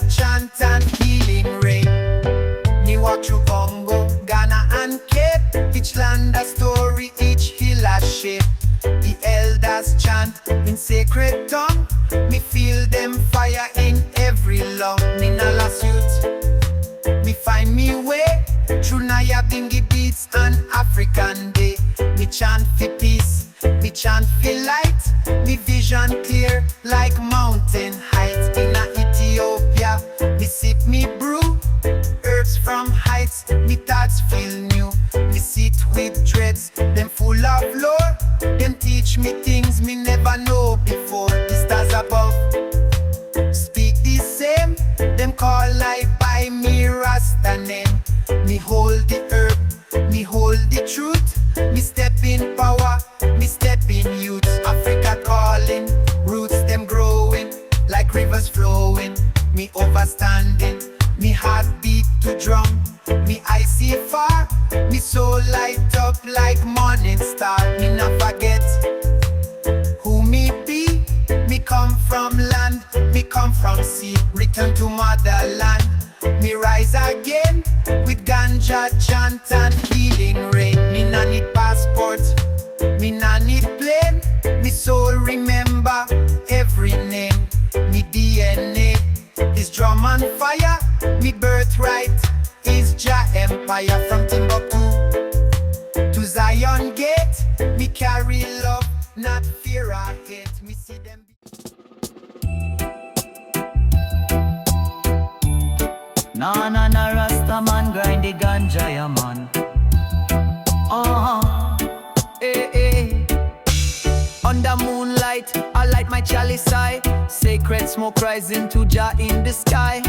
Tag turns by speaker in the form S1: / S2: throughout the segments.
S1: Chant and healing rain. Me walk through Congo, Ghana and Cape. True Naya Bingy beats and African day. Me chant for peace, me chant for light. Me vision clear like mountain heights. In Ethiopia, me sip me brew. Herbs from heights, me thoughts feel new. Me sit with dreads, them full of lore. Them teach me things me never know before. The stars above speak the same. Them call life by me Rasta name. Me hold the herb, me hold the truth. Me step in power, me step in youth. Africa calling, roots them growing like rivers flowing. Me overstanding, me heart beat to drum. Me I see far, me soul light up like morning star. Me not forget who me be. Me come from land, me come from sea. Return to motherland, me rise again with ganja, chant and healing rain. Me nah need passport, me nah need plane. Me soul remember every name. Me DNA is drum and fire. Me birthright is Jah empire. From Timbuktu to Zion gate, me carry love, not fear or hate. Me see them.
S2: Na na na Rastaman grind the ganja, yeah man. Under moonlight, I light my chalice high. Sacred smoke rising to Jah in the sky.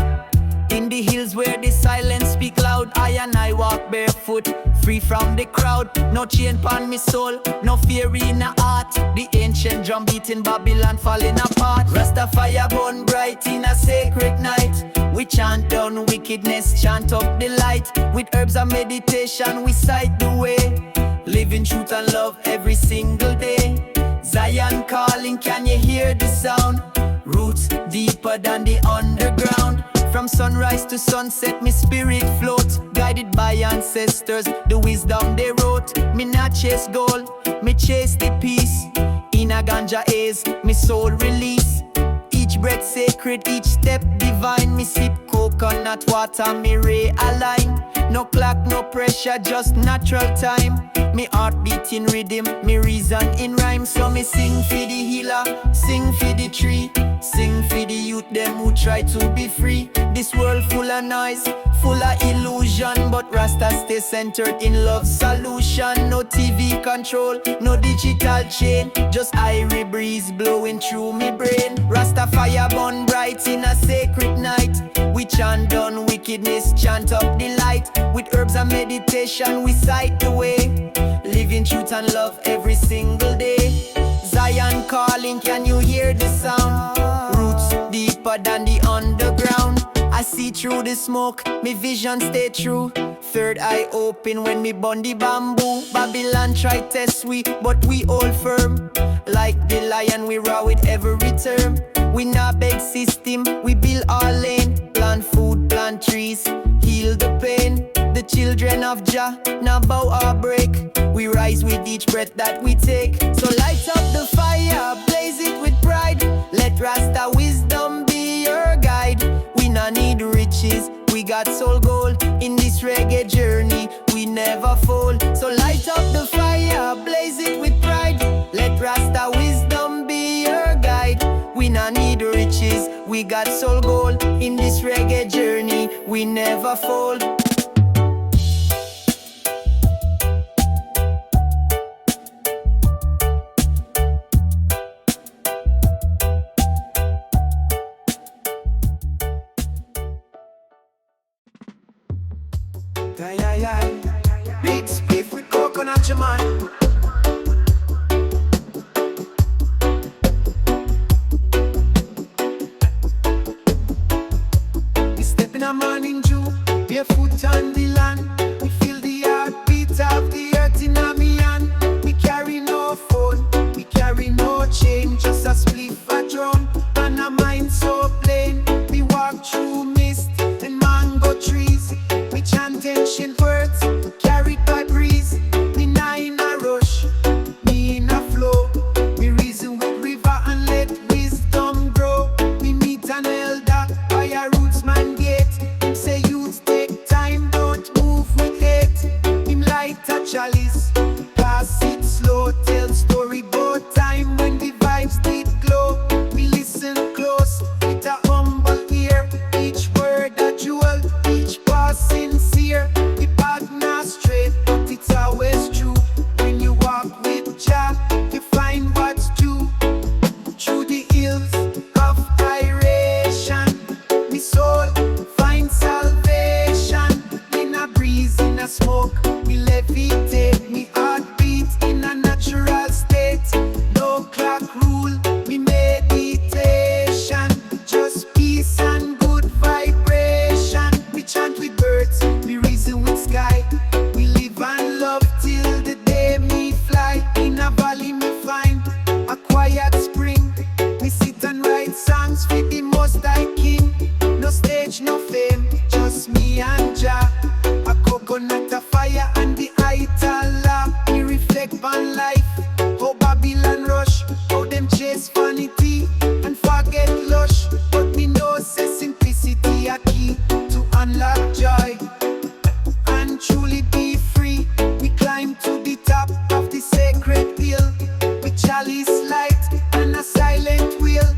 S2: In the hills where the silence speak loud, I and I walk barefoot, free from the crowd. No chain pon me soul, no fear in a heart. The ancient drum beat in Babylon falling apart. Rasta fire burn bright in a sacred night. We chant down wickedness, chant up the light. With herbs and meditation we sight the way. Living truth and love every single day. Zion calling, can you hear the sound? Roots deeper than the underground. From sunrise to sunset, me spirit float. Guided by ancestors, the wisdom they wrote. Me not chase gold, me chase the peace. In a ganja haze, me soul release. Each breath sacred, each step divine. Me sip coconut water, me realign. No clock, no pressure, just natural time. Me heart beat in rhythm, me reason in rhyme. So me sing for the healer, sing for the tree. Sing for the youth, them who try to be free. This world full of noise, full of illusion, but Rasta stay centered in love's solution. No TV control, no digital chain, just irie breeze blowing through me brain. Rasta fire burn bright in a sacred night. We chant down wickedness, chant up the light. With herbs and meditation we sight the way. Living truth and love every single day. Zion calling, can you hear the sound? Roots deeper than the underground. I see through the smoke, me vision stay true. Third eye open when me burn the bamboo. Babylon try test we, but we hold firm. Like the lion we raw with every term. We not beg system, we build our lane. Plant food, plant trees, heal the pain. The children of Jah, now bow or break. We rise with each breath that we take. So light up the fire, blaze it with pride. Let Rasta wisdom be your guide. We not need riches, we got soul gold. In this reggae journey, we never fall. So light up the fire, blaze it with pride. Let Rasta wisdom be your guide. We not need riches, we got soul gold. In this reggae journey, we never fall.
S1: Big spliff with coconut, your man. We step in a morning dew, barefoot on the land. We feel the heartbeat of the earth in a me hand. We carry no phone, we carry no chain, just a spliff, a drum, and a mind so plain. We walk through mist and mango trees. We chant ancient words, carried by breeze. We not in a rush, chalice. Pass it slow, tell story about time when the vibes did glow. We listen close, with a humble ear. Each word a jewel, each pass sincere. The path not straight, but it's always true. When you walk with Jah, you find what's due. Through the hills of Iration, me soul find salvation. In a breeze, in a smoke, me levitate. Me heartbeat in a natural state. No clock rule, me meditation. Just peace and good vibration. We chant with birds, we reason with sky. We live and love till the day me fly. In a valley me find a quiet spring. Me sit and write songs for the most high king. No stage, no fame, just me and Jah. A coconut, a fire and the itala. Me reflect on life, how Babylon rush, how them chase vanity and forget lush. But me know say simplicity a key to unlock joy and truly be free. We climb to the top of the sacred hill with chalice light and a silent wheel.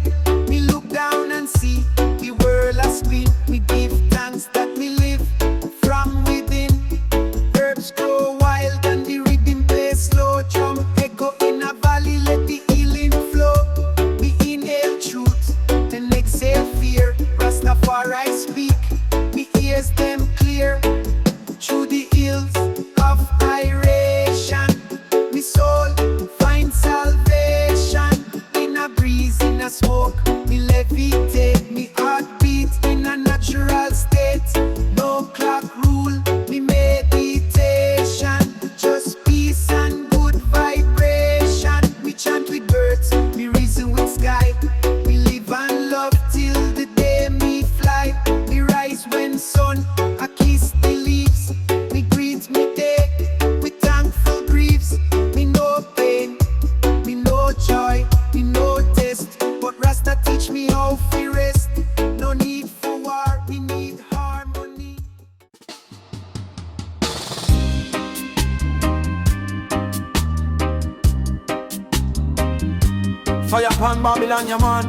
S1: Me look down and see the world a spin. Me give thanks that me live from within. Herbs grow wild and the rhythm plays slow. Drum echo in a valley, let the healing flow. We inhale truth, then exhale fear. Rastafari speak, me ears them clear. Through the hills of Iration, me soul find salvation. In a breeze, in a smoke, me levitate. Me heartbeat in a natural state. No clock rule, me meditation. Just peace and good vibration. We chant with birds, we reason with sky. We live and love till the day me fly. We rise when sun a kiss the leaves. Me greet me day with thankful griefs. Me no pain, me no joy, me no test. But Rasta teach me how to rest. No need for war, we need harmony.
S3: Fire upon Babylon, yeah man.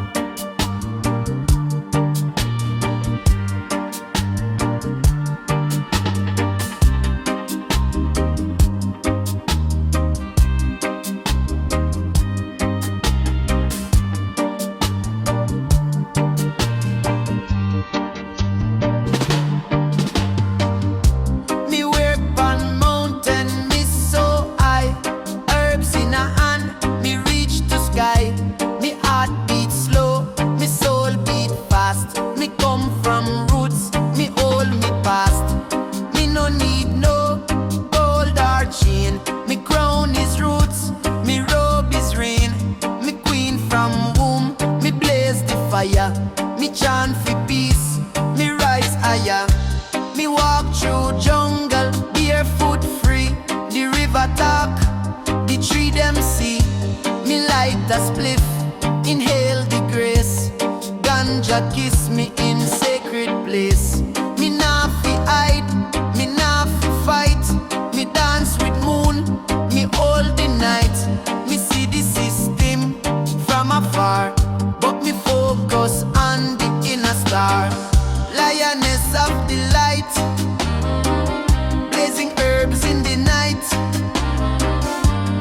S2: Me work on mountain, me so high. Herbs in a hand, me reach to sky. Me heart beat slow, me soul beat fast. Me come from roots, me hold me past. Me no need no gold or chain. Me crown is roots, me robe is rain. Me queen from womb, me blaze the fire. Me chant for peace, me rise higher. Me walk through jungle, barefoot free. The river talk, the tree them see. Me light a spliff, inhale the grace. Ganja kiss me in sacred place. Me nah fi hide, me nah fi fight. Me dance with moon, me hold the night. Me see the system from afar, but me focus on the inner star. Lioness of the light, blazing herbs in the night.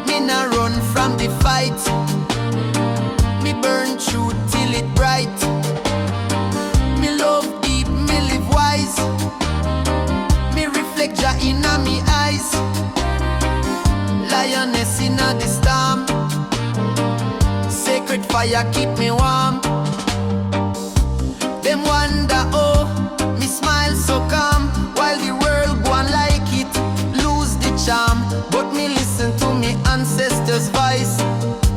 S2: Me nah run from the fight. Me burn through till it bright. Me love deep, me live wise. Me reflect Jah inna me eyes. Lioness inna the storm. Sacred fire keep me warm. Them wonder oh, me smile so calm. While the world go on like it, lose the charm. But me listen to me ancestors' voice.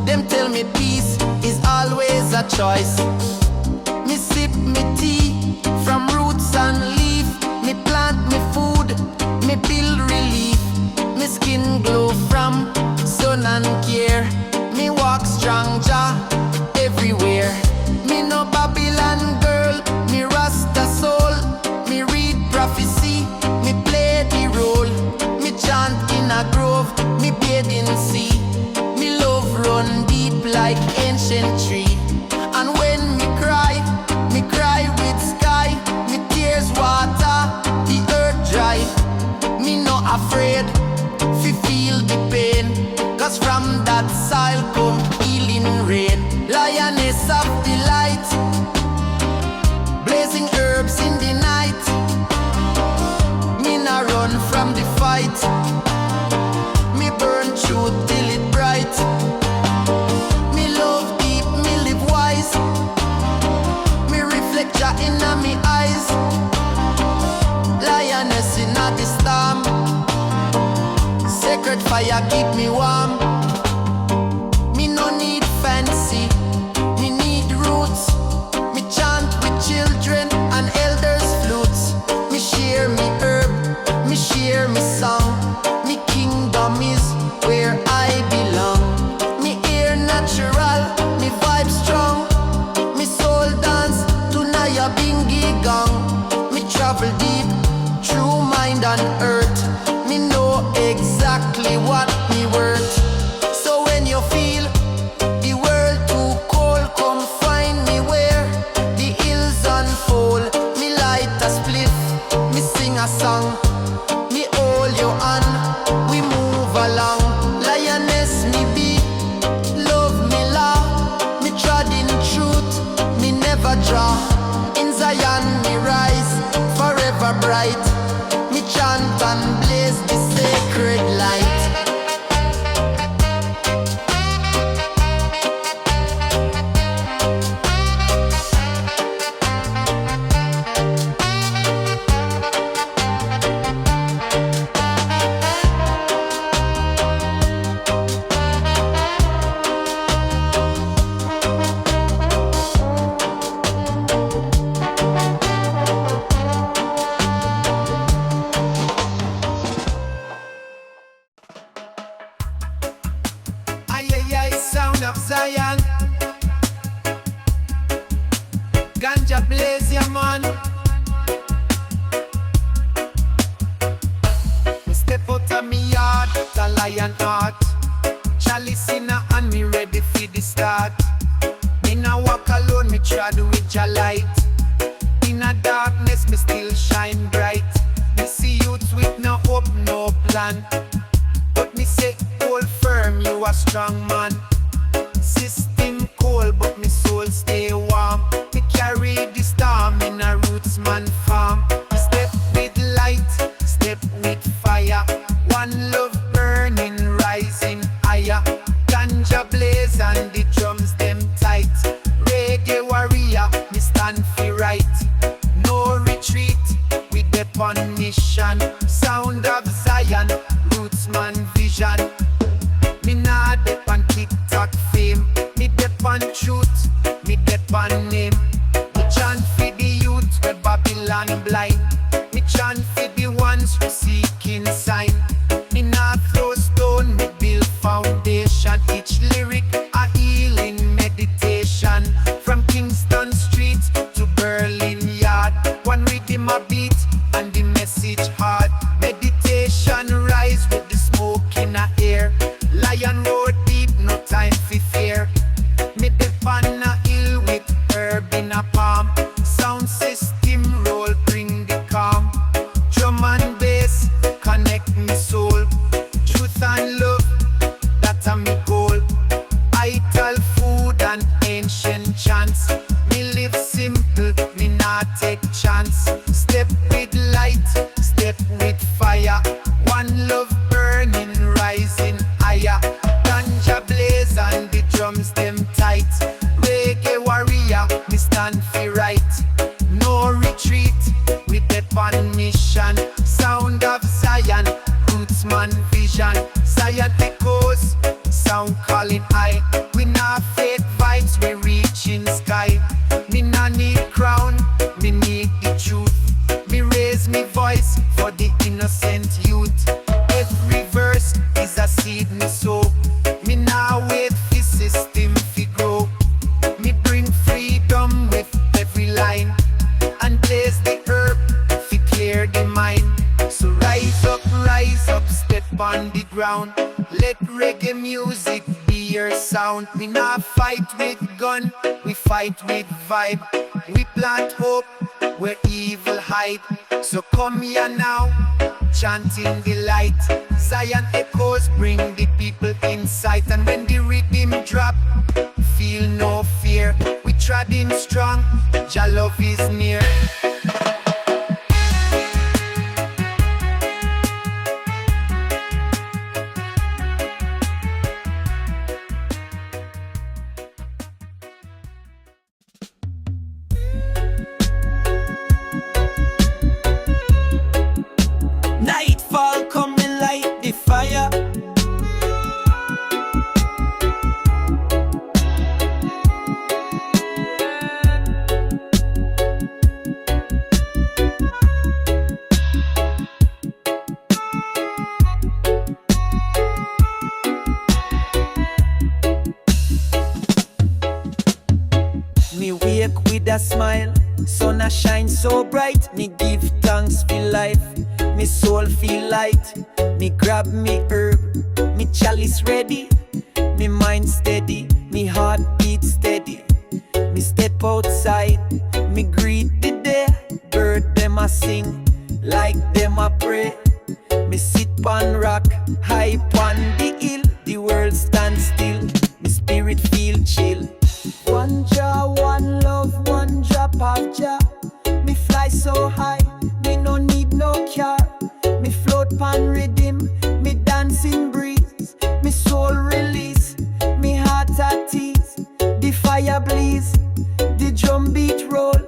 S2: Them tell me peace is always a choice. Me sip me tea from roots and leaf. Me plant me food, me build relief. Me skin glow from sun and care. Me walk strong Jah everywhere. Me no Babylon girl, me Rasta soul. Me read prophecy, me play the role. Me chant in a grove.
S4: afraid fi feel the pain, cause from that soil come healing rain. Lioness of the light, blazing herbs in the night. Me nah run from the fight, me burn truth till it bright. Me love deep, me live wise, me reflect Jah inna me eyes. Lioness inna the storm, sacred fire keep me warm. Me no need fancy, me need roots. Me chant with children and elders flutes. Me share me herb, me share me song. Me kingdom is where I belong. Me air natural, me vibe strong. Me soul dance to Naya Bingi Gong. Me travel deep through mind and earth. Me know exactly what me worth. So when you feel the world too cold, come find me where the hills unfold. Me light a spliff, me sing a song, me hold your hand, we move along. Lioness me be, love me law, me trod in truth, me never draw. In Zion me rise, forever bright. Me chant and blaze the sacred light.
S1: Sound of Zion, Ganja blaze ya man. Me step out of me yard, the lion heart. Chalice inna and me ready for the start. Me nah walk alone, me trod with your light. In a darkness, me still shine bright. Me see youths with no hope, no plan, but me say hold firm, you a strong man. System cold, but me soul stay warm. Me carry the storm in a roots man farm. Step with light, step with fire. One love burning, rising higher. Ganja blaze and the drums them tight. Reggae warrior, me stand for right. No retreat, we dep on mission. Sound of Zion, roots man vision. Me nah dep on TikTok fame. Me dep on truth, me dep on name. Me chant for the youth where Babylon blind. Me chant for the ones who seeking sign. Me nah throw stone, me build foundation. Each lyric a healing meditation. From Kingston Street to Berlin Yard, one rhythm a beat and the message hard. Meditation rise with the smoke in the air. Lion road deep, no time for fear. Me dep on a hill with herb in a palm. Sound system roll, bring the calm. Drum and bass, connect me soul. Truth and love, that's a me goal. Ital food and ancient chants. Me live simple, me not take chance. Step with light, step with fire. One love burning, rising higher. Ganja blaze and the drums them tight. Reggae warrior, me stand for right. No retreat, we dep on mission. Sound of Zion, roots man vision. Zion echoes, sound calling high. We not fake vibes, we reaching sky. Me not need crown, me need the truth. Me raise me voice for the innocent youth. Every verse is a seed me sow. Me now wait for system fi grow. Me bring freedom with every line, and blaze the herb fi clear the mind. So rise up, step on the ground. Let reggae music be your sound. We not fight with gun, we fight with vibe. We plant hope where evil hide. So come here now, chanting the light. Zion echoes bring the people insight. And when the rhythm drop, feel no fear. We trod him strong, Jah love is near.
S2: Nightfall coming like the fire. Me wake with a smile, sun a shine so bright. Me give thanks for life, me soul feel light. Me grab me herb, me chalice ready. Me mind steady, me heart beat steady. Me step outside, me greet the day. Bird them a sing, like them a pray. Me sit on rock, high on the hill. The world stand still, me spirit feel chill. One Jah, one love, one drop of Jah. Me fly so high, me no need no car. Me float pan rhythm, me dancing breeze. Me soul release, me heart at ease. The fire blaze, the drum beat roll.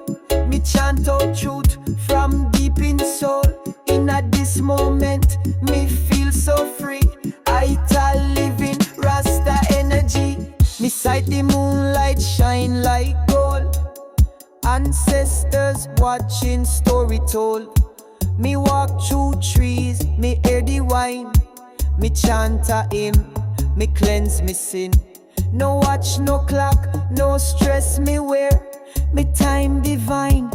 S2: Me chant out truth from deep in soul. In at this moment, me feel so free. I tell living Rasta energy. Me sight the moonlight shine like gold. Ancestors watching story told. Me walk through trees, me hear the wine. Me chant a hymn, me cleanse me sin. No watch, no clock, no stress me wear. Me time divine,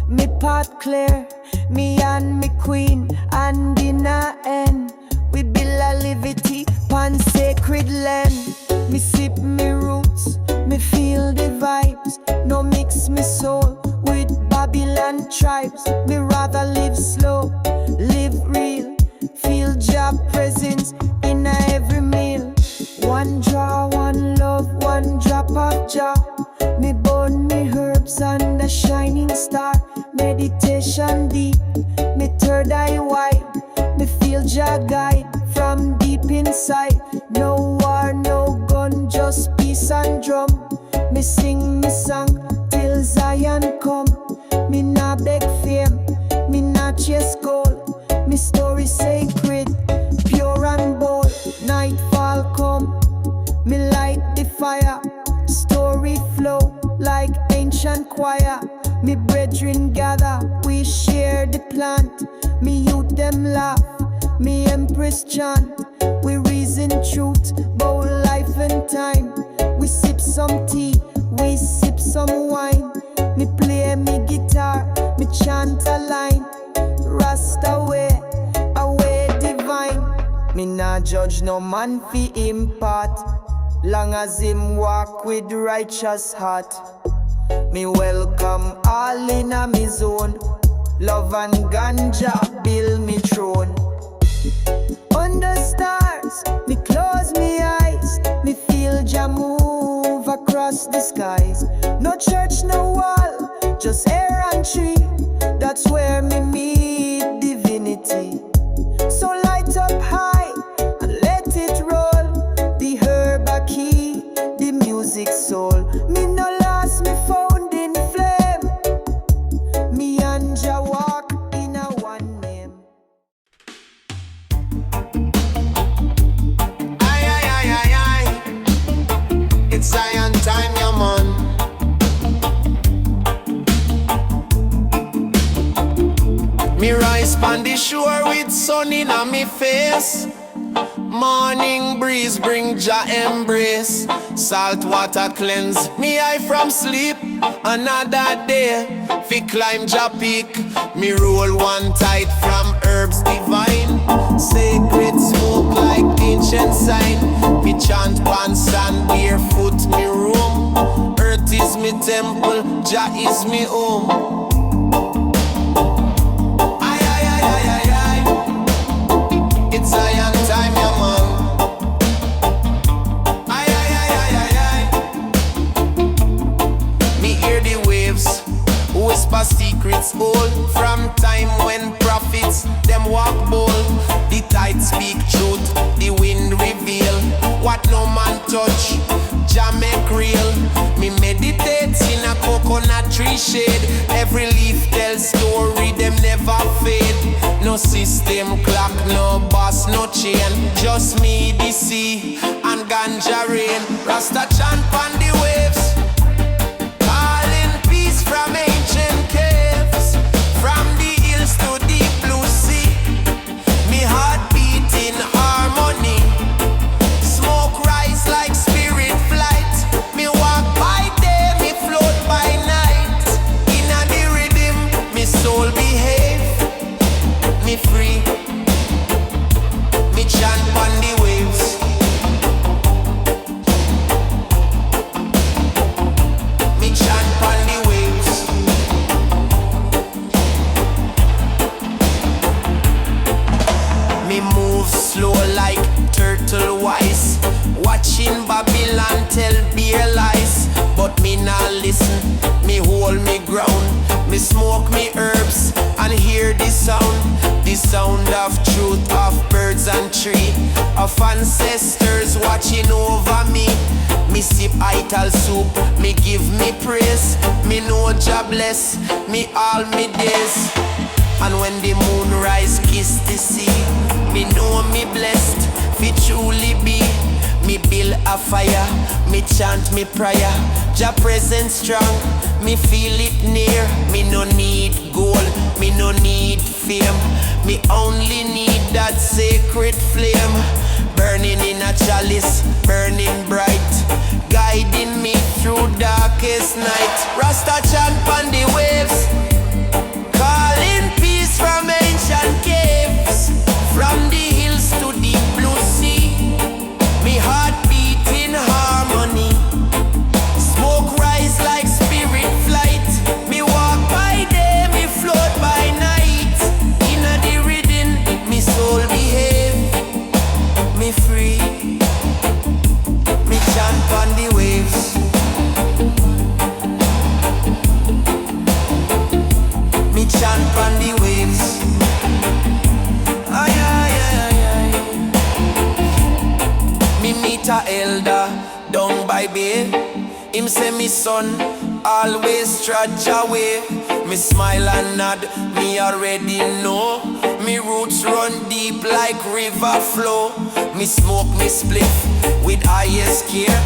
S2: me path clear. Me and me queen, and in a end. We build a liberty pan sacred land. Me sip me roots, me feel the vibes. No mix me soul with Babylon tribes. Me rather live slow, live real. Feel Jah presence in a every meal. One draw, one love, one drop of Jah. Me burn me herbs and a shining star. Meditation deep, me third eye wide. Me feel Jah guide from deep inside. No war, no gun, just peace and drum. Me sing me song till Zion come. Me not beg fame, me not chase gold. Me story sacred, pure and bold. Nightfall come, me light the fire. Story flow like ancient choir. Me brethren gather, we share the plant. Me youth them laugh, me empress chant. We reason truth, bout life and time. We sip some tea, we sip some wine. Me play me guitar, me chant a line. Rasta way, away divine. Me nah judge no man fi impart, long as him walk with righteous heart. Me welcome all in a me zone. Love and ganja build me throne. Under stars, me close me eyes. Me feel Jah move across the skies. No church, no wall, just air and tree. That's where me meet divinity. So light up high and let it roll. The herb a key, the music soul. Me no lost, me found in flame. Me and Jah walk in a one name.
S4: Aye, aye, aye, aye, aye. It's Zion time, yeah, man. Me rise on the shore with sun in on me face. Morning breeze bring Jah embrace. Salt water cleanse me eye from sleep. Another day, fi climb Jah peak. Me roll one tight from herbs divine. Sacred smoke like ancient sign. Me chant one sand barefoot me room. Earth is me temple, Jah is me home. tree shade. Every leaf tells story, them never fade. No system clock, no boss, no chain. Just me, the sea, and ganja rain. Rasta chant on the waves, calling peace from ancient caves. From the hills to the blue sea, me heart beat in harmony. Smoke rise like spirit flight. Me walk by day, me float by night. In a the rhythm, me soul behave. Me free, me chant on the waves. Me chant on the waves. Me move slow like turtle wise, watching Babylon tell beer lies. But me nah listen, me hold me ground. Me smoke me herbs and hear the sound of truth, of birds and tree, of ancestors watching over me. Me sip ital soup, me give me praise. Me know Jah bless me all me days. And when the moon rise kiss the sea, me know me blessed, fi truly be. Me build a fire, me chant me prayer. Jah presence strong, me feel it near. Me no need gold, me no need fame. Me only need that sacred flame, burning in a chalice, burning bright, guiding me through darkest night. Rasta chant on the waves, calling peace from ancient caves. From the hills to the blue sea, me heart beat in harmony. Smoke rise like spirit flight. Me walk by day, me float by night. In a the rhythm, me soul behave. Me free, me chant on the waves. Me chant on the waves. Ay, ay, ay, ay. Me meet a elder down by bay. Him say me son always trudge away. Me smile and nod, me already know. Me roots run deep like river flow. Me smoke me spliff with highest care.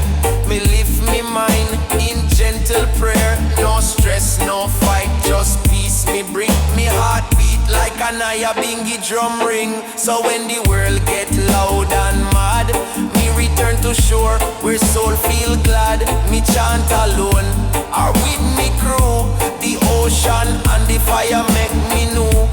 S4: Me lift me mind in gentle prayer. No stress, no fight, just peace me bring. Me heart beat like an Ayabingi drum ring. So when the world get loud and mad, me return to shore where soul feel glad. Me chant alone or with me crew. The ocean and the fire make me know.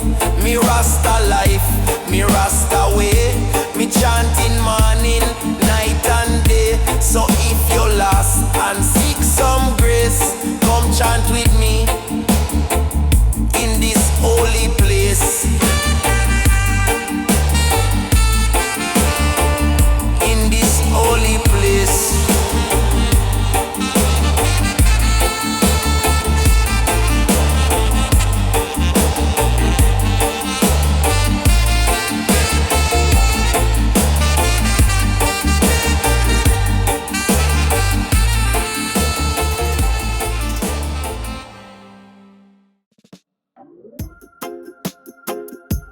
S4: Me Rasta life, me Rasta way. Me chanting morning, night and day. So if you're lost and seek some grace, come chant with me in this holy place. In this holy place.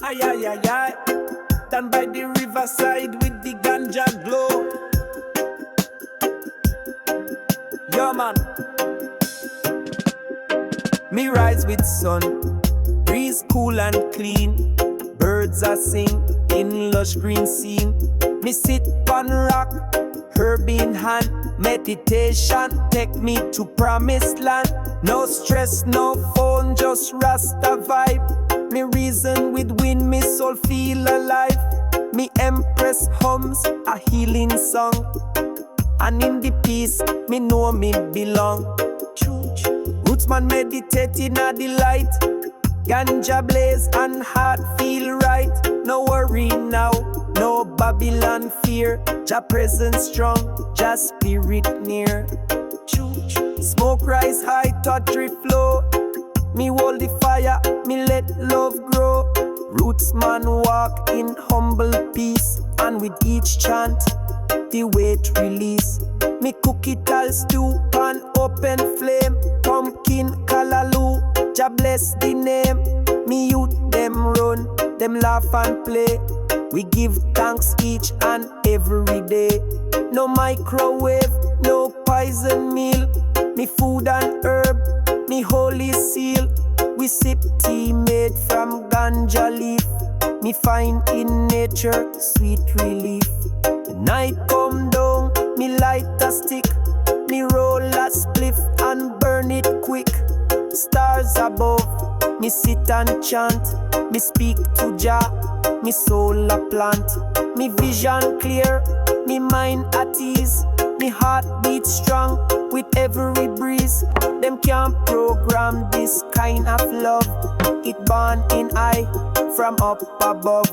S3: Ay, ay, ay, ay. Down by the riverside with the ganja glow. Yo, man. Me rise with sun, breeze cool and clean. Birds are sing in lush green scene. Me sit on rock, herb in hand. Meditation take me to promised land. No stress, no phone, just Rasta vibe. Me reason with wind, me soul feel alive. Me empress hums a healing song. And in the peace, me know me belong. Roots man meditate in a delight. Ganja blaze and heart feel right. No worry now, no Babylon fear. Jah presence strong, Jah spirit near. Smoke rise high, thought drift flow. Me hold the fire, me let love grow. Roots man walk in humble peace. And with each chant, the weight release. Me cook it all stew pan open flame. Pumpkin, color Jah bless the name. Me youth them run, them laugh and play. We give thanks each and every day. No microwave, no poison meal. Me food and herb, me holy seal. We sip tea made from ganja leaf. Me find in nature sweet relief. The night come down, me light a stick. Me roll a spliff and burn it quick. Stars above, me sit and chant. Me speak to Jah, me soul a plant. Me vision clear, me mind at ease. Me heart beat strong with every breeze. Them can't program this kind of love. It born in I from up above.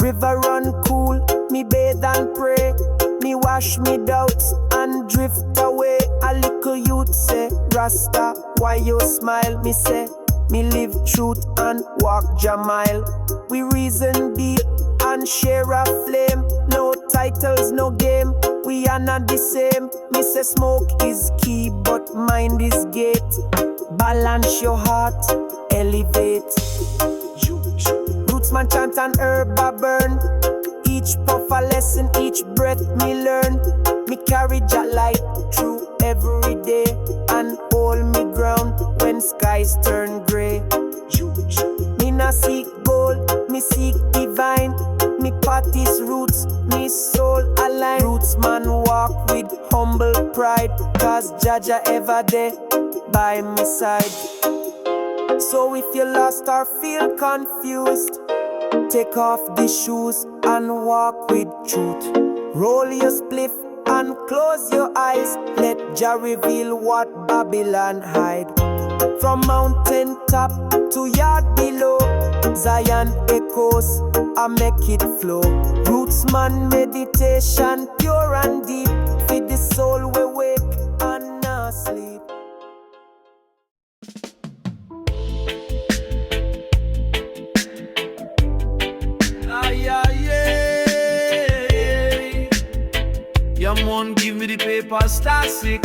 S3: River run cool, me bathe and pray. Me wash me doubts and drift away. A little youth say, Rasta, why you smile? Me say, me live truth and walk Jah mile. We reason deep and share a flame. No titles, no game, we are not the same. Me say smoke is key, but mind is gate. Balance your heart, elevate. Roots man chant and herb a burn. Each puff a lesson, each breath me learn. Me carry Jah light through every day and hold me ground when skies turn grey. Me na seek gold, me seek divine. Me party's roots, me soul align. Roots man walk with humble pride, cause Jah ever there by my side. So if you lost or feel confused, take off the shoes and walk with truth. Roll your spliff and close your eyes. Let Jah reveal what Babylon hide. From mountain top to yard below, Zion echoes, I make it flow. Roots man meditation, pure and deep. Feed the soul we wake and not sleep.
S5: Yeah, man, give me the paper, star sick.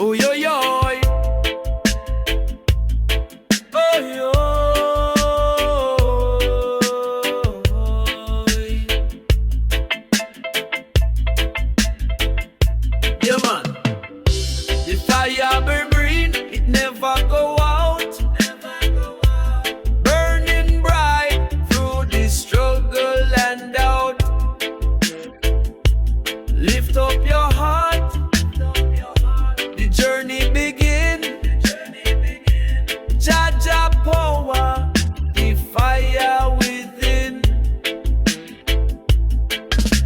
S5: Oh, yo, yo. Oh, yo. Yeah, man. The fire burn, it never go out. Burning bright through the struggle and doubt. Lift up your heart, the journey begin. Jah power, the fire within.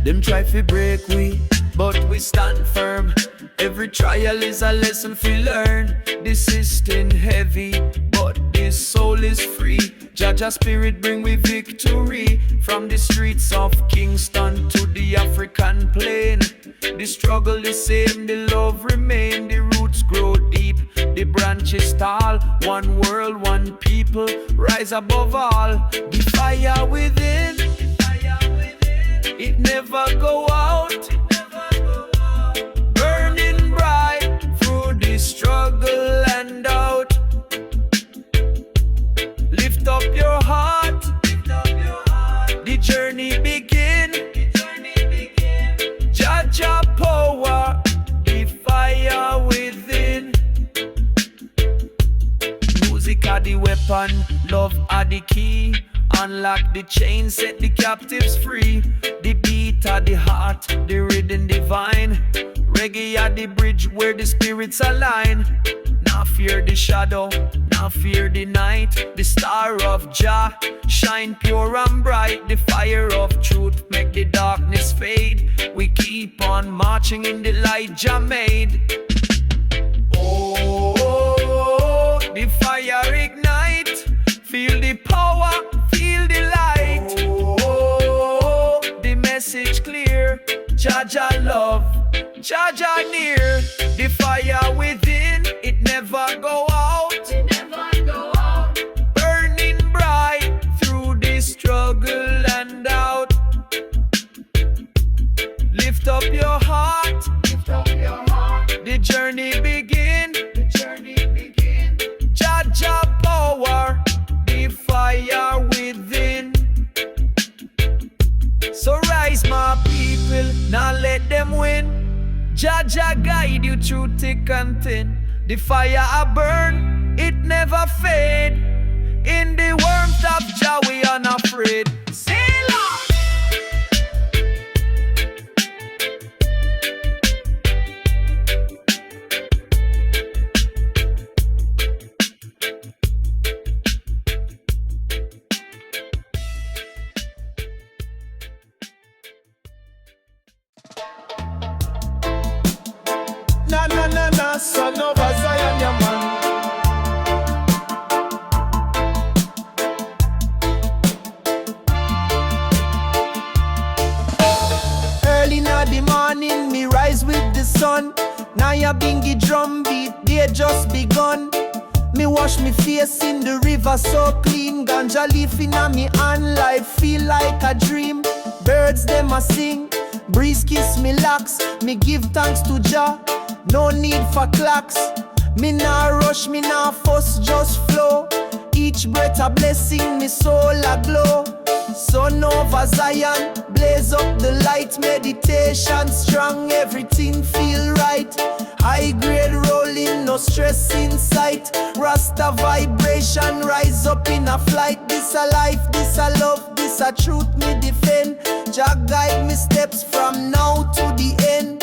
S5: Them try to break we, but we stand firm. Every trial is a lesson to learn. This system heavy, but this soul is free. Jah spirit bring we victory. From the streets of Kingston to the African plain. The struggle the same, the love remain. The roots grow deep, the branches tall. One world, one people, rise above all. The fire within, it never go out. Burning bright through the struggle and doubt. Lift up your heart, the journey begin. Jah power, the fire within. Music are the weapon, love are the key. Unlock the chain, set the captives free. The beat are the heart, the rhythm divine. Reggae are the bridge where the spirits align. Not fear the shadow, not fear the night. The star of Jah shine pure and bright. The fire of truth make the darkness fade. We keep on marching in the light Jah made. Oh, the fire ignite. Feel the power, feel the light. Oh, the message clear. Jah love, Jah near. The fire within, it never go out. Burning bright through the struggle and doubt. Lift up your heart, the journey begin. Jah Jah power, the fire within. So rise my people, now let them win. Jah guide you through thick and thin. The fire a burn, it never fade. In the warmth of Jah we unafraid.
S6: Na, son of a Zion, yeah, man.
S3: Early in the morning, me rise with the sun. Now ya bingy drum beat, they just begun. Me wash me face in the river so clean. Ganja leaf in a me hand, life feel like a dream. Birds them a sing, breeze kiss me locks. Me give thanks to Jah, no need for clocks. Me nah rush, me nah fuss, just flow. Each breath a blessing, me soul a glow. Son of Zion, blaze up the light. Meditation strong, everything feel right. High grade rolling, no stress in sight. Rasta vibration, rise up in a flight. This a life, this a love, this a truth me defend. Jah guide me steps from now to the end.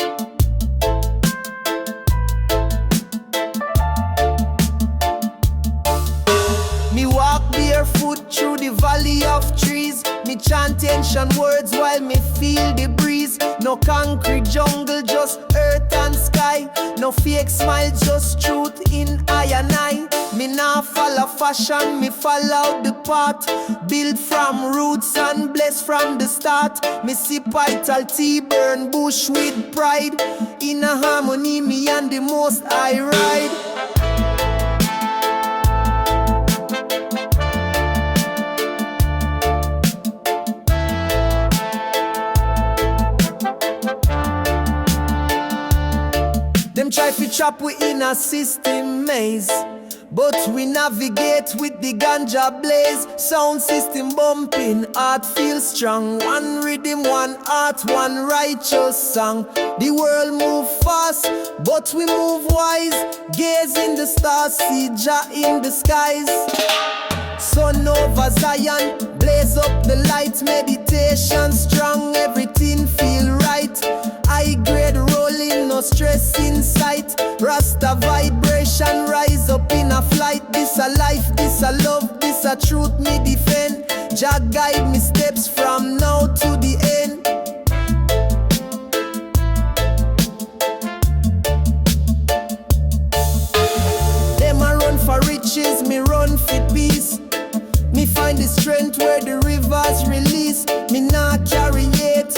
S3: Me walk barefoot through the valley of trees. Me chant ancient words while me feel the breeze. No concrete jungle, just earth and sky. No fake smile, just truth in I and I. Me nah follow fashion, me follow the path. Build from roots and bless from the start. Me sip vital tea, burn bush with pride. In a harmony, me and the most I ride. Them try to trap we in a system maze, but we navigate with the ganja blaze. Sound system bumping, heart feels strong. One rhythm, one heart, one righteous song. The world move fast, but we move wise. Gaze in the stars, see Jah in the skies. Son of Zion, blaze up the light. Meditation strong, everything feel right. High grade rolling, no stress in sight. Rasta vibration, rise up in a flight. This a life, this a love, this a truth me defend. Jah guide me steps from now to the end. Them a run for riches, me run for peace. Me find the strength where the rivers release. Me nah carry hate,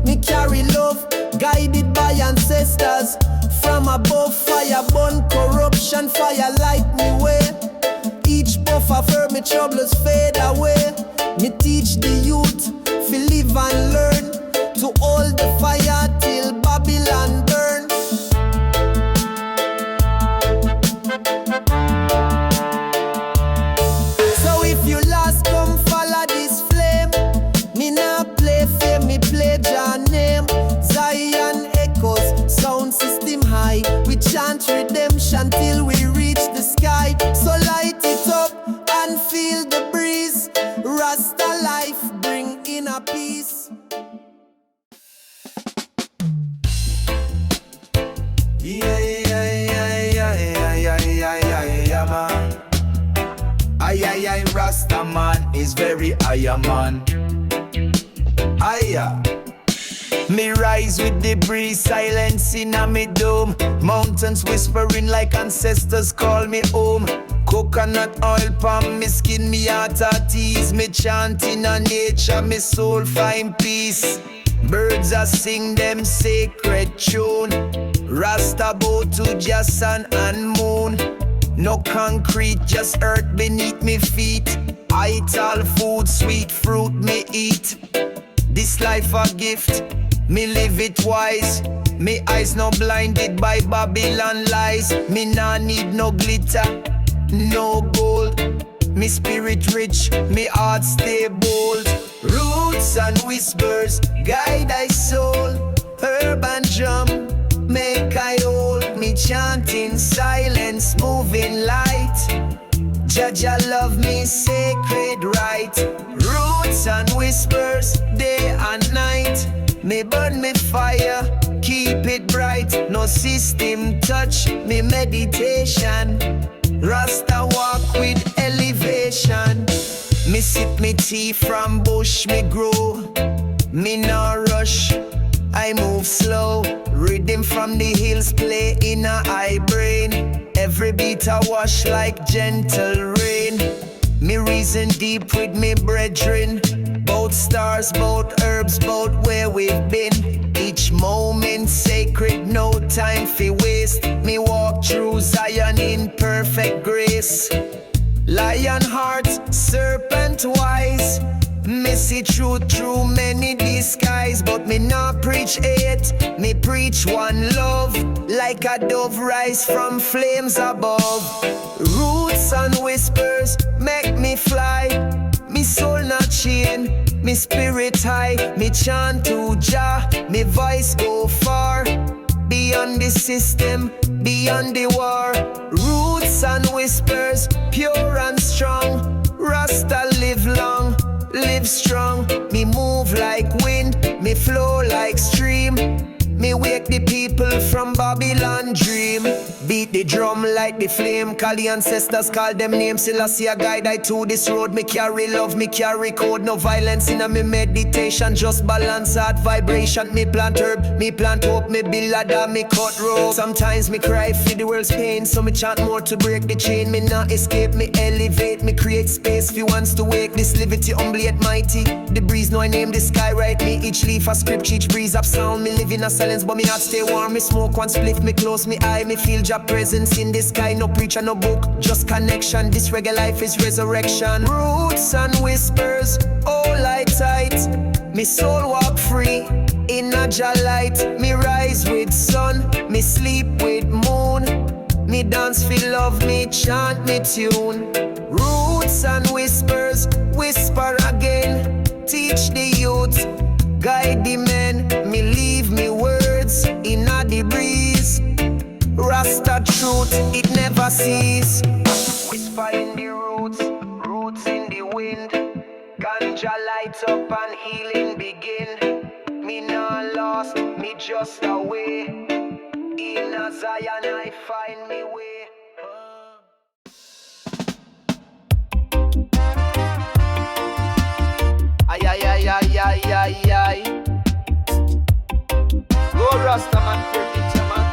S3: me carry love. Guided by ancestors from above. Fire burn corruption, fire light me way. Each puff of her, me troubles fade away. Me teach the youth to live and learn, to hold the fire till Babylon burn. So if you lost, come follow this flame. Me nah play fame, me play Jah name. Zion echoes, sound system high. We chant redemption till we reach the sky. So light it up and feel the breeze. Rasta life bring inner peace.
S6: Man. Aye, Rastaman is very man. Aye. Me rise with the breeze, silence in a me dome. Mountains whispering like ancestors call me home. Coconut oil palm me skin, me heart at ease. Me chanting on nature, me soul find peace. Birds are sing them sacred tune. Rasta bow to Jah sun and moon. No concrete, just earth beneath me feet. I eat all food, sweet fruit me eat. This life a gift, me live it wise. Me eyes no blinded by Babylon lies. Me nah need no glitter, no gold. Me spirit rich, me heart stay bold. Roots and whispers guide thy soul. Urban drum make I hold. Me chanting silence, moving light. Jah love me sacred right. Roots and whispers day and night. Me burn me fire, keep it bright. No system touch me meditation. Rasta walk with elevation. Me sip me tea from bush me grow. Me no rush, I move slow. Rhythm from the hills play in a high brain. Every beat I wash like gentle rain. Me reason deep with me brethren. Both stars, both herbs, both where we've been. Each moment sacred, no time for waste. Me walk through Zion in perfect grace. Lion heart, serpent wise. Me see truth through many disguise. But me not preach hate, me preach one love. Like a dove rise from flames above. Roots and whispers make me fly. Me soul not chain, me spirit high. Me chant to Jah, me voice go far. Beyond the system, beyond the war. Roots and whispers, pure and strong. Rasta live long, live strong. Me move like wind, me flow like stream. Me wake the people from Babylon dream. Beat the drum like the flame. Call the ancestors, call them names. Selassie a guide I to this road. Me carry love, me carry code. No violence in a me meditation. Just balance heart vibration. Me plant herb, me plant hope. Me build ladder, me cut rope. Sometimes me cry for the world's pain. So me chant more to break the chain. Me not escape, me elevate. Me create space for ones to wake. This liberty humble yet mighty. The breeze know I name the sky right. Me each leaf a script, each breeze up sound. Me live in a silence, but me heart stay warm. Me smoke one spliff, me close me eye. Me feel Jah presence in the sky. No preacher, no book, just connection. This reggae life is resurrection. Roots and whispers, all light tight. Me soul walk free in a Jah light. Me rise with sun, me sleep with moon. Me dance feel love, me chant me tune. Roots and whispers, whisper again. Teach the youth, guide the men. Me leave me words in a the breeze. Rasta truth, it never cease. Whisper in the roots, roots in the wind. Ganja light up and healing begin. Me not lost, me just away. In a Zion I find me way. Ay, ay, ay, ay, ay, ay, ay. Go Rastaman, permit ya man.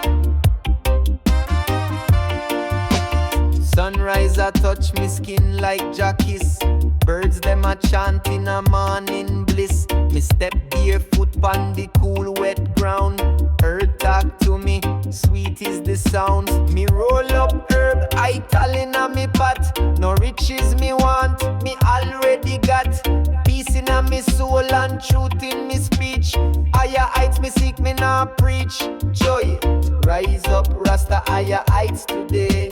S6: Sunrise a touch me skin like Jackies. Birds them a chant in a morning bliss. Me step barefoot on the cool wet ground. Earth talk to me, sweet is the sound. Me roll up herb, I tell in a me pot. No riches me want, me already got. Peace in a me soul and truth in me speech. Higher heights me seek, me now preach. Joy, rise up, Rasta higher heights today.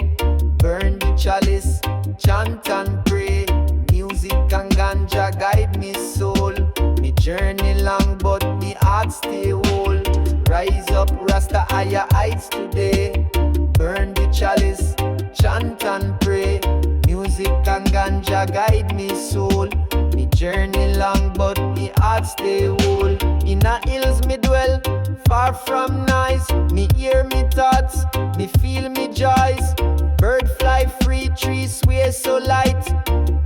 S6: Burn the chalice, chant and pray. Music and ganja guide me soul. Me journey long but me heart stay whole. Rise up, Rasta higher heights today. Burn the chalice, chant and pray. Music and ganja guide me soul. Me journey long but me heart stay whole. In the hills me dwell, far from noise. Me hear me thoughts, me feel me joys. Bird fly free, trees sway so light.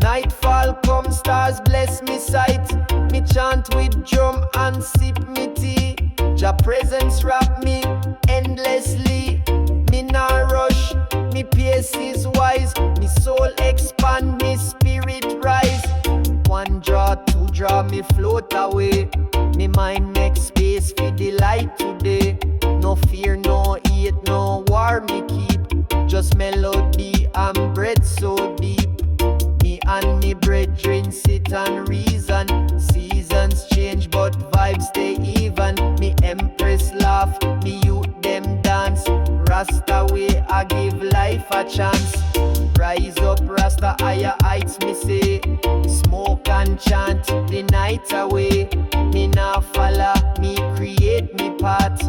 S6: Nightfall come, stars bless me sight. Me chant with drum and sip me tea. Jah presence wrap me endlessly. Me not rush, me pace is wise. Me soul expand, me spirit rise. One draw, two draw, me float away. Me mind make space for the light today. No fear, no hate, no war me keep. Just melody and bread so deep. Me and me brethren sit and reason. Seasons change but vibes stay even. Me empress laugh, me youth them dance. Rasta way I give life
S2: life a chance. Rise up, Rasta, higher heights, me say. Smoke and chant the night away. Me nah follow, me create me path.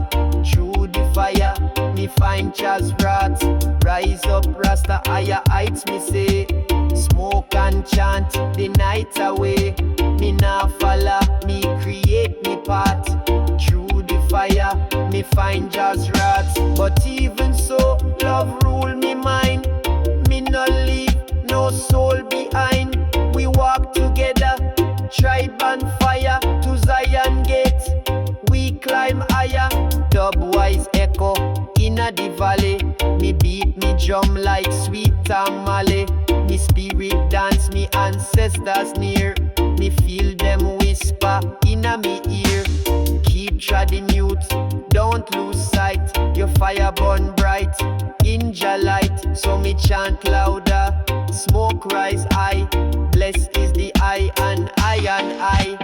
S2: Through the fire, me find Jah's wrath. Rise up, Rasta, higher heights, me say. Smoke and chant the night away. Me nah follow, me create me path. Through the fire, me find Jah's wrath. But even so, love rule me mind. Me no leave no soul behind. We walk together, tribe and fire to Zion gate. We climb higher, dub-wise echo inna the valley. Me beat me drum like sweet tamale. Me spirit dance, me ancestors near. Me feel them whisper inna me ear. Keep treading youth, don't lose sight. Your fire burn bright in Jah light. So me chant louder, smoke rise high. Blessed is the I and I.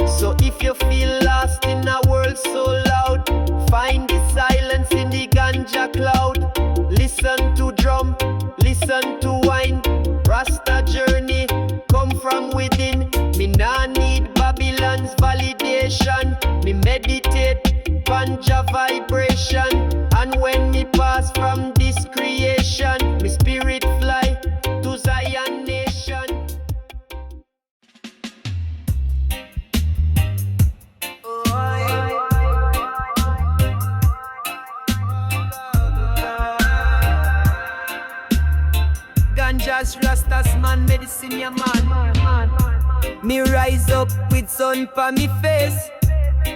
S2: So if you feel lost in a world so loud, find the silence in the ganja cloud. Listen to drum, listen to wine. Rasta journey come from within. Me nah need Babylon's validation. Me meditate Ganja vibration. And when me pass from this creation, me spirit fly to Zion nation. Ganja's Rastasman medicine, ya man. Me rise up with sun pa me face.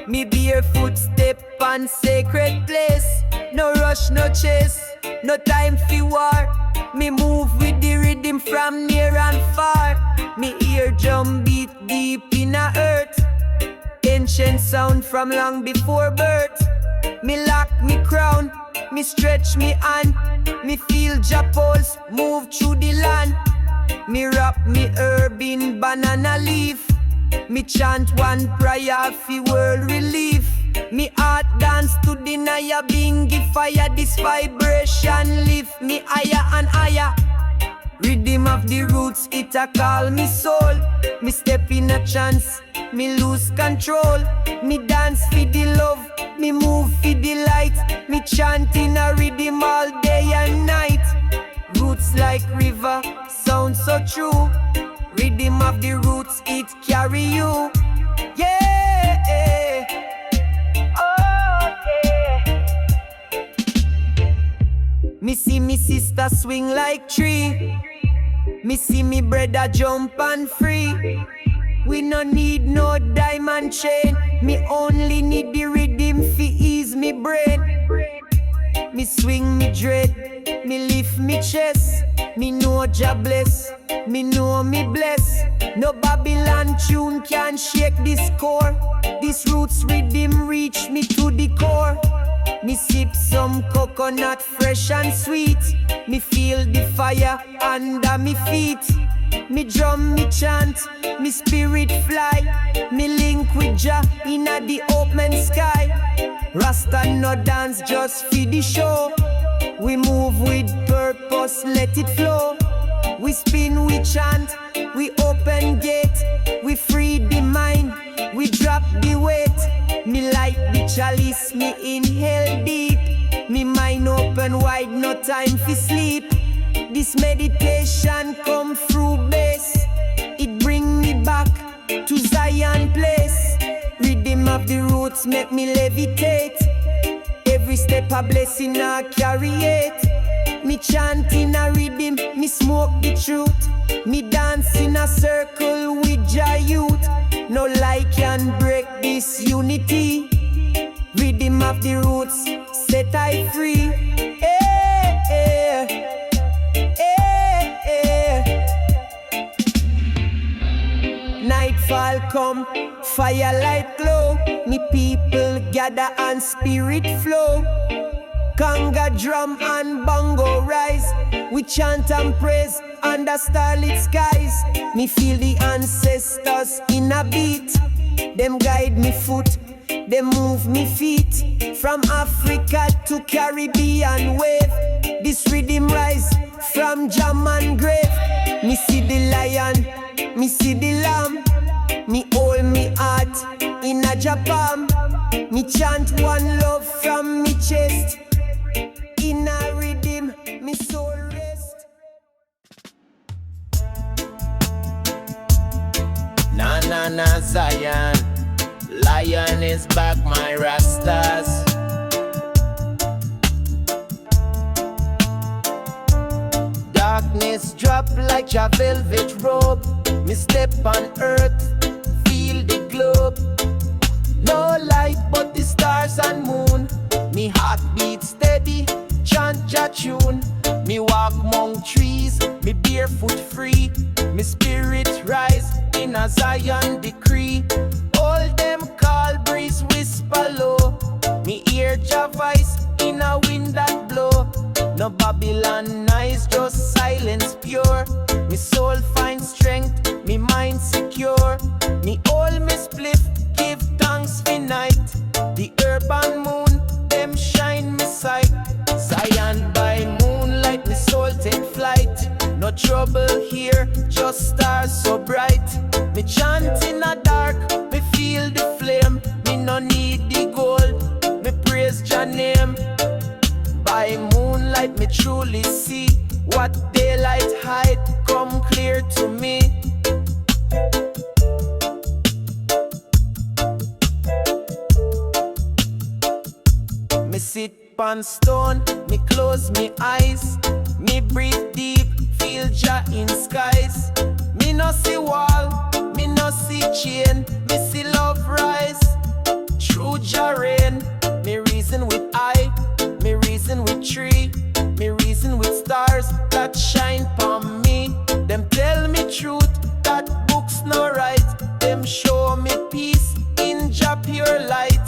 S2: Me barefoot step on sacred place. No rush, no chase, no time for war. Me move with the rhythm from near and far. Me ear drum beat deep in a earth. Ancient sound from long before birth. Me lock me crown, me stretch me hand. Me feel Jah pulse move through the land. Me wrap me herb in banana leaf. Me chant one prayer for world relief. Me heart dance to the Naya bingy fire. This vibration lift me higher and higher. Rhythm of the roots, it a call me soul. Me step in a chance, me lose control. Me dance for the love, me move for the light. Me chant in a rhythm all day and night. Roots like river, sound so true. Rhythm of the roots, it carry you. Yeah, okay. Me see me sister swing like tree. Me see me brother jump and free. We no need no diamond chain. Me only need the rhythm fi ease me brain. Me swing me dread, me lift me chest. Me know Jah bless, me know me bless. No Babylon tune can shake this core. This roots rhythm reach me to the core. Me sip some coconut fresh and sweet. Me feel the fire under me feet. Me drum, me chant, me spirit fly. Me link with Jah inna the open sky. Rasta no dance just for the show. We move with purpose, let it flow. We spin, we chant, we open gate. We free the mind, we drop the weight. Me light the chalice, me inhale deep. Me mind open wide, no time for sleep. This meditation come through bass. It bring me back to Zion place. Rhythm of the roots make me levitate. Every step a blessing I carry it. Me chant in a rhythm, me smoke the truth. Me dance in a circle with Jah youth. No lie can break this unity. Rhythm of the roots set I free. Hey, hey. Nightfall come, firelight glow. Me people gather and spirit flow.
S3: conga drum and bongo rise. We chant and praise under starlit skies. Me feel the ancestors in a beat. Them guide me foot, they move me feet. From Africa to Caribbean wave, this rhythm rise from German grave. Me see the lion, me see the lamb. Me hold me heart in a Japan. Me chant one love from me chest. In a rhythm, me soul rest.
S6: Na na na Zion, lion is back, my Rastas. Darkness drop like a velvet robe. Me step on earth, feel the globe. No light but the stars and moon. Me heart beat steady, chant Jah tune. Me walk among trees, me barefoot free. Me spirit rise in a Zion decree. All them call breeze whisper low. Me hear Jah voice in a wind that blow. No Babylon nice, just silence pure. Me soul find strength, me mind secure. Me all me spliff, give thanks for night. The urban moon, them shine me sight. Zion by moonlight, me soul take flight. No trouble here, just stars so bright. Me chant in a dark, me feel the flame. Me no need the gold, me praise Jah name. By moonlight, me truly see what daylight hide come clear to me. Me sit on stone, me close me eyes. Me breathe deep, feel Jah in skies. Me no see wall, me no see chain. Me see love rise, true Jah reign. Me reason with eye, me reason with tree. Me reason with stars that shine upon me. Them tell me truth that books no write. Them show me peace in Jah pure light.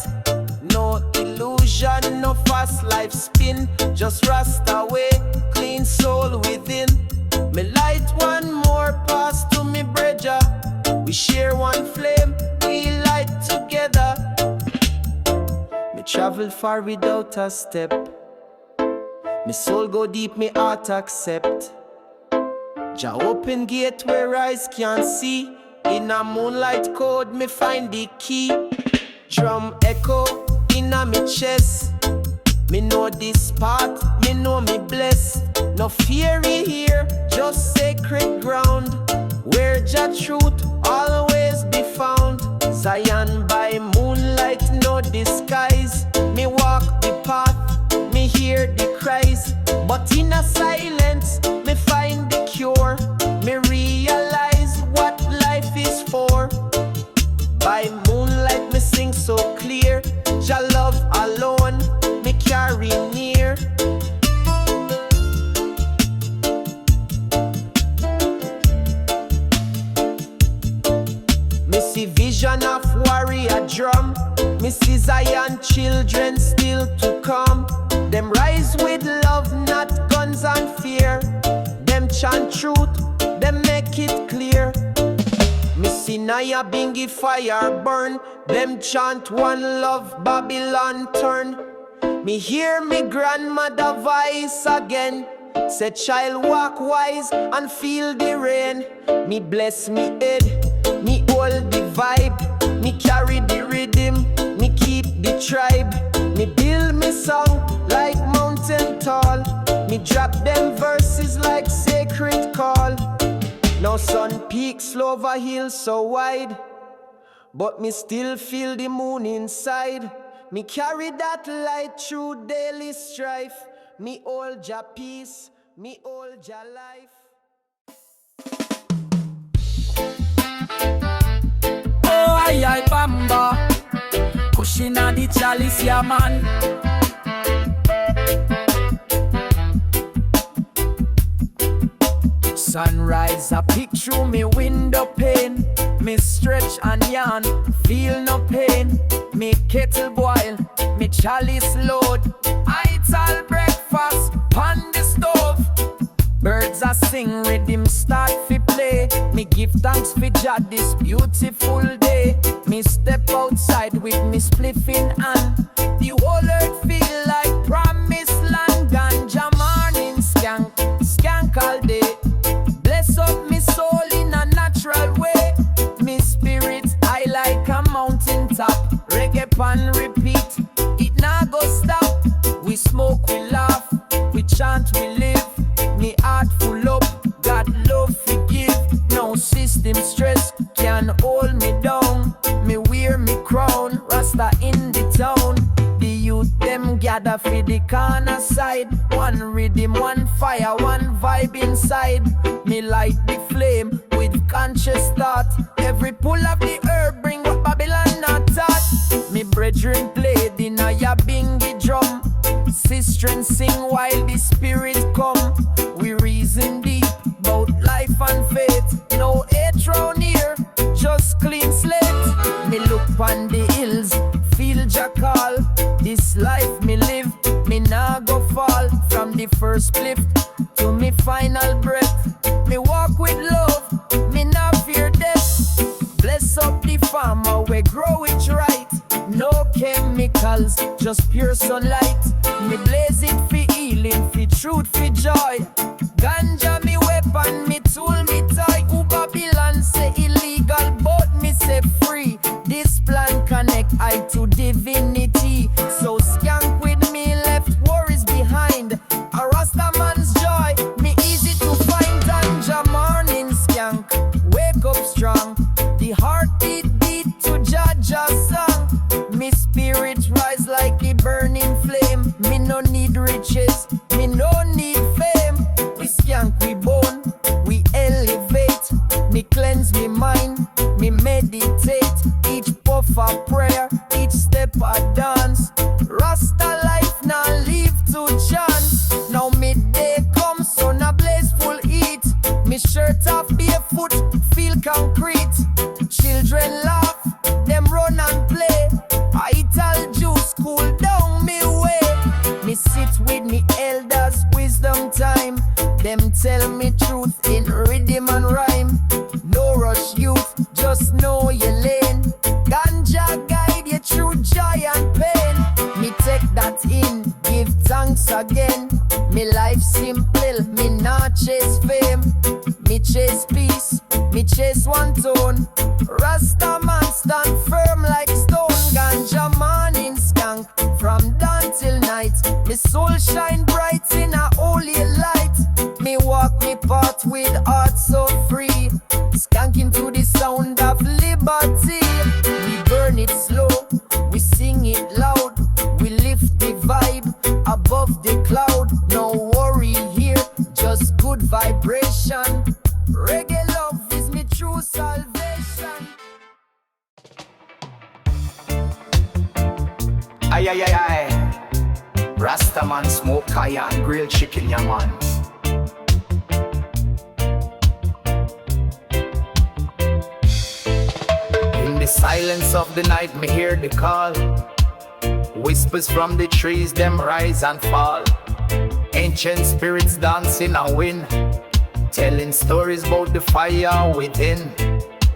S6: No illusion, no fast life spin. Just Rasta way, clean soul within. Me light one more pass to me brethren. We share one flame, we light together. Me travel far without a step. Me soul go deep, me heart accept. Jah open gate where eyes can't see. In a moonlight code, me find the key. Drum echo in a me chest. Me know this part, me know me blessed. No fear here, just sacred ground. Where Jah truth always be found. Zion by moonlight, no disguise. Me walk the path, me hear the cries. But in a silence, me find the cure. Me realize what life is for. By moonlight, me sing so clear. Jah love alone, me carry near. Me see vision of warrior drum. Me see Zion children still to come. Them rise with love, not guns and fear. Them chant truth, them make it clear. Me see Naya Bingi fire burn. Them chant one love, Babylon turn. Me hear me grandmother voice again. Say child walk wise and feel the rain. Me bless me head, me hold the vibe. Me carry the rhythm, me keep the tribe. Me build me song like mountain tall. Me drop them verses like sacred call. Now sun peaks over hills so wide, but me still feel the moon inside. Me carry that light through daily strife. Me hold Jah peace, me hold Jah life.
S5: Oh, aye, bamba. Pushing on the chalice, yeah, man. Sunrise, I peek through me window pane. Me stretch and yawn, feel no pain. Me kettle boil, me chalice load. I tell
S3: sing, rhythm start fi play. Me give thanks for Jah this beautiful day. Me step outside with me spliff in hand. The whole earth feel like promised land. Ganja morning skank, skank all day. Bless up me soul in a natural way. Me spirit high like a mountain top. Reggae pan repeat, it nah go stop. We smoke, we laugh, we chant, we live. Me heart full up, got love forgive. No system stress can hold me down. Me wear me crown, Rasta in the town. The youth them gather for the corner side. One rhythm, one fire, one vibe inside. Me light the flame with conscious thought. Every pull of the herb bring what Babylon not taught. Me brethren play the Naya bingy drum. Sistren sing while the spirit come. We reason deep about life and faith. No hate round here, just clean slate. Me look on the hills, feel Jah call. This life me live, me nah go fall. From the first cliff to me final breath. Me walk with love, me nah fear death. Bless up the farmer, we grow it right. No chemicals, just pure sunlight. Me blaze it for healing, for truth, for joy. Ganja me weapon, me tool, me toy. Who Babylon say illegal, but me say free. This plan connect I to divinity. So skank with me, left worries behind. A Rastaman's joy, me easy to find. Ganja morning skank, wake up strong. The heartbeat beat to Jah Jah song. Me spirit rise like a burning flame. Me no need riches, me no need fame. We skank, we bone, we elevate. Me cleanse me mind, me meditate. Each puff a prayer, each step a dance. Rasta life now leave to chance. Now midday come, sun a blaze full heat. Me shirt off barefoot, feel concrete. Children laugh, them run and play. I tell juice cool down me way. Me sit with me elders, wisdom time. Them tell me truth in rhythm and rhyme. No rush youth, just know your lane. Ganja guide you through joy and pain. Me take that in, give thanks again. Me life simple, me not chase fame. Me chase peace, me chase one tone. Rastaman stand firm like stone. Ganja morning skank, from dawn till night. Me soul shine bright in a holy light. Me walk me path with heart so free. Skanking to the sound of liberty. We burn it slow, we sing it loud. We lift the vibe above the cloud. No worry here, just good vibration. Reggae love is me true salvation.
S6: Aye, aye, aye, aye. Rastaman smoke iron, grilled chicken, yeah man. In the silence of the night, me hear the call. Whispers from the trees, them rise and fall. Ancient spirits dancing and wind, telling stories about the fire within.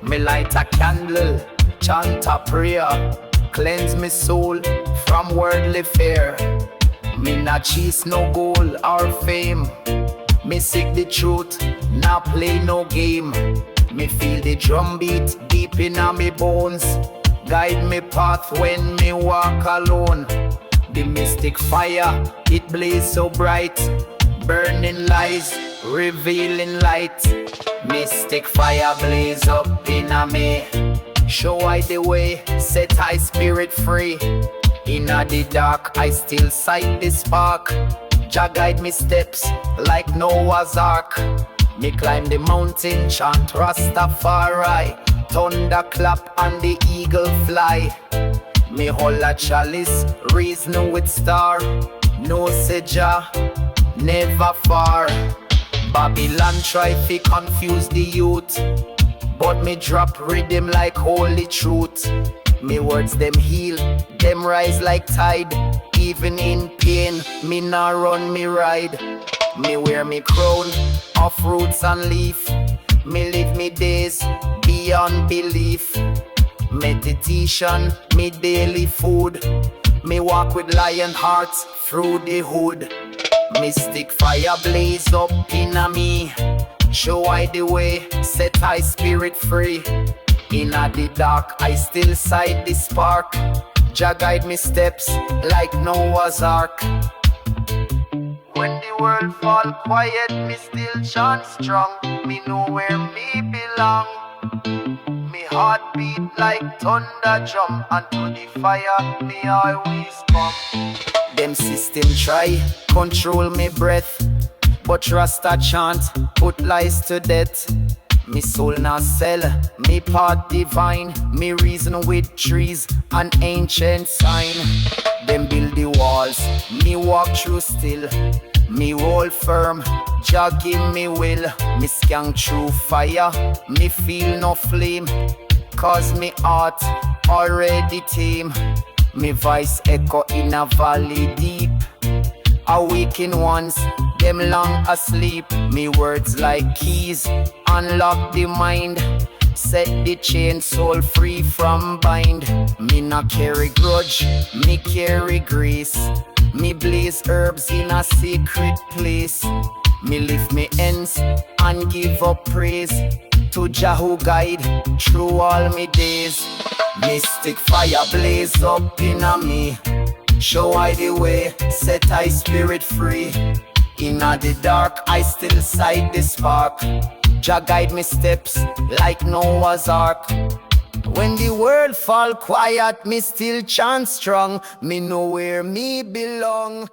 S6: Me light a candle, chant a prayer, cleanse me soul from worldly fear. Me not chase no goal or fame. Me seek the truth, not play no game. Me feel the drum beat deep in me bones. Guide me path when me walk alone. The mystic fire, it blaze so bright. Burning lies, revealing light. Mystic fire blaze up in me. Show I the way, set I spirit free. In the dark, I still sight the spark. Jah guide me steps like Noah's Ark. Me climb the mountain, chant Rastafari. Thunder clap and the eagle fly. Me hold a chalice, reason with star. No say Jah, never far. Babylon try to confuse the youth, but me drop rhythm like holy truth. Me words them heal, them rise like tide.
S2: even in pain, me nah run, me ride. Me wear me crown of roots and leaf. Me live me days beyond belief. Meditation, me daily food. Me walk with lion hearts through the hood. Mystic fire blaze up inna me. Show I the way, set I spirit free. Inna the dark, I still sight the spark. Jah guide me steps like Noah's Ark. When the world fall quiet, me still chant strong. Me know where me belong. Me heart beat like thunder drum, and to the fire me always come. Them system try control me breath, but Rasta chant put lies to death. Me soul not sell, me part divine. Me reason with trees, an ancient sign. Them build the walls, me walk through still. Me hold firm, Jah give me will. Me skank through fire, me feel no flame. Cause me heart already tame. Me voice echo in a valley deep. Awaken ones, them long asleep. Me words like keys, unlock the mind. Set the chain, soul free from bind. Me not carry grudge, me carry grace. Me blaze herbs in a secret place. Me lift me ends and give up praise to Jah who guide through all me days. Mystic fire blaze up inna me. Show I the way, set I spirit free. Inna the dark, I still sight the spark. Jah guide me steps like Noah's Ark. When the world fall quiet, me still chant strong. Me know where me belong.